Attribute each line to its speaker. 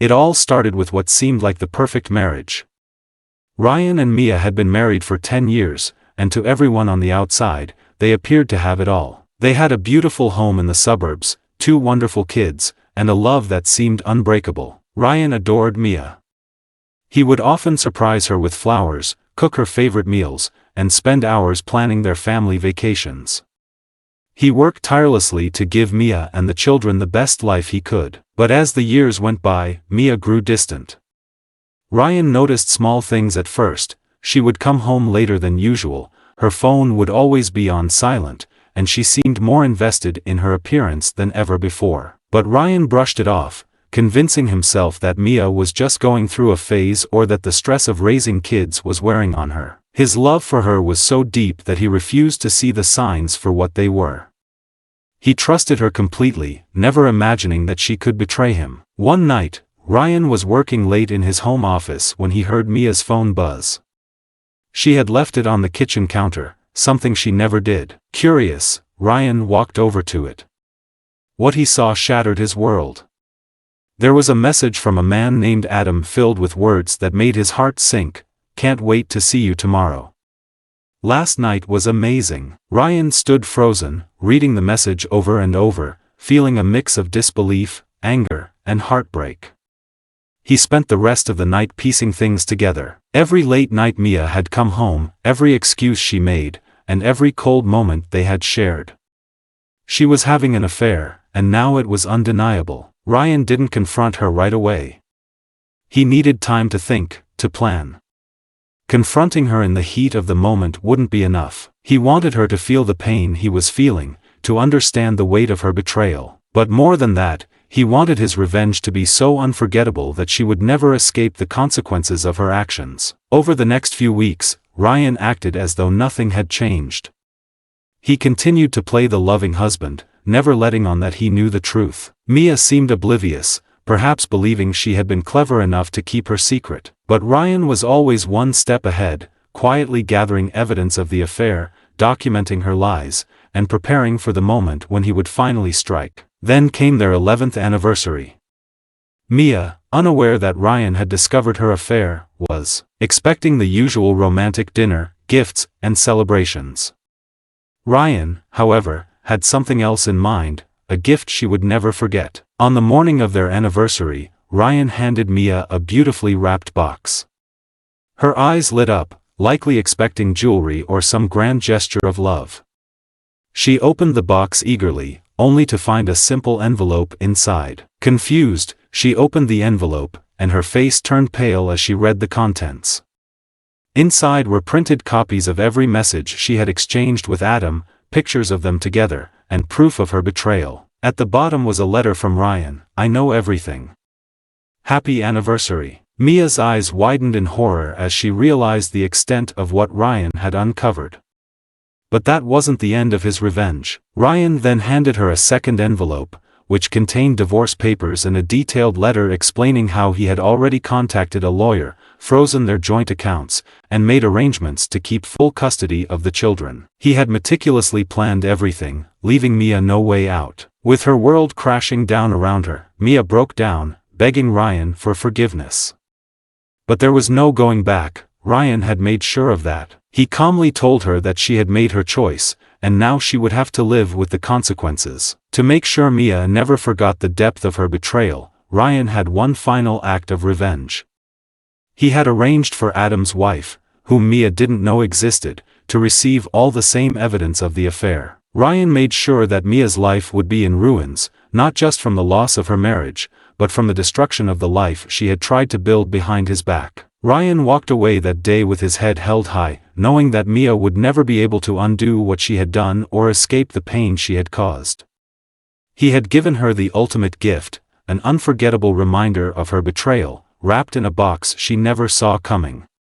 Speaker 1: It all started with what seemed like the perfect marriage. Ryan and Mia had been married for 10 years, and to everyone on the outside, they appeared to have it all. They had a beautiful home in the suburbs, 2 wonderful kids, and a love that seemed unbreakable. Ryan adored Mia. He would often surprise her with flowers, cook her favorite meals, and spend hours planning their family vacations. He worked tirelessly to give Mia and the children the best life he could. But as the years went by, Mia grew distant. Ryan noticed small things at first. She would come home later than usual, her phone would always be on silent, and she seemed more invested in her appearance than ever before. But Ryan brushed it off, convincing himself that Mia was just going through a phase or that the stress of raising kids was wearing on her. His love for her was so deep that he refused to see the signs for what they were. He trusted her completely, never imagining that she could betray him. One night, Ryan was working late in his home office when he heard Mia's phone buzz. She had left it on the kitchen counter, something she never did. Curious, Ryan walked over to it. What he saw shattered his world. There was a message from a man named Adam filled with words that made his heart sink. "Can't wait to see you tomorrow. Last night was amazing." Ryan stood frozen, reading the message over and over, feeling a mix of disbelief, anger, and heartbreak. He spent the rest of the night piecing things together. Every late night Mia had come home, every excuse she made, and every cold moment they had shared. She was having an affair, and now it was undeniable. Ryan didn't confront her right away. He needed time to think, to plan. Confronting her in the heat of the moment wouldn't be enough. He wanted her to feel the pain he was feeling, to understand the weight of her betrayal. But more than that, he wanted his revenge to be so unforgettable that she would never escape the consequences of her actions. Over the next few weeks, Ryan acted as though nothing had changed. He continued to play the loving husband, never letting on that he knew the truth. Mia seemed oblivious, perhaps believing she had been clever enough to keep her secret. But Ryan was always one step ahead, quietly gathering evidence of the affair, documenting her lies, and preparing for the moment when he would finally strike. Then came their 11th anniversary. Mia, unaware that Ryan had discovered her affair, was expecting the usual romantic dinner, gifts, and celebrations. Ryan, however, had something else in mind, a gift she would never forget. On the morning of their anniversary, Ryan handed Mia a beautifully wrapped box. Her eyes lit up, likely expecting jewelry or some grand gesture of love. She opened the box eagerly, only to find a simple envelope inside. Confused, she opened the envelope, and her face turned pale as she read the contents. Inside were printed copies of every message she had exchanged with Adam, pictures of them together, and proof of her betrayal. At the bottom was a letter from Ryan. "I know everything. Happy anniversary." Mia's eyes widened in horror as she realized the extent of what Ryan had uncovered. But that wasn't the end of his revenge. Ryan then handed her a second envelope, which contained divorce papers and a detailed letter explaining how he had already contacted a lawyer, frozen their joint accounts, and made arrangements to keep full custody of the children. He had meticulously planned everything, leaving Mia no way out. With her world crashing down around her, Mia broke down, begging Ryan for forgiveness. But there was no going back. Ryan had made sure of that. He calmly told her that she had made her choice, and now she would have to live with the consequences. To make sure Mia never forgot the depth of her betrayal, Ryan had one final act of revenge. He had arranged for Adam's wife, whom Mia didn't know existed, to receive all the same evidence of the affair. Ryan made sure that Mia's life would be in ruins, not just from the loss of her marriage, but from the destruction of the life she had tried to build behind his back. Ryan walked away that day with his head held high, knowing that Mia would never be able to undo what she had done or escape the pain she had caused. He had given her the ultimate gift, an unforgettable reminder of her betrayal, wrapped in a box she never saw coming.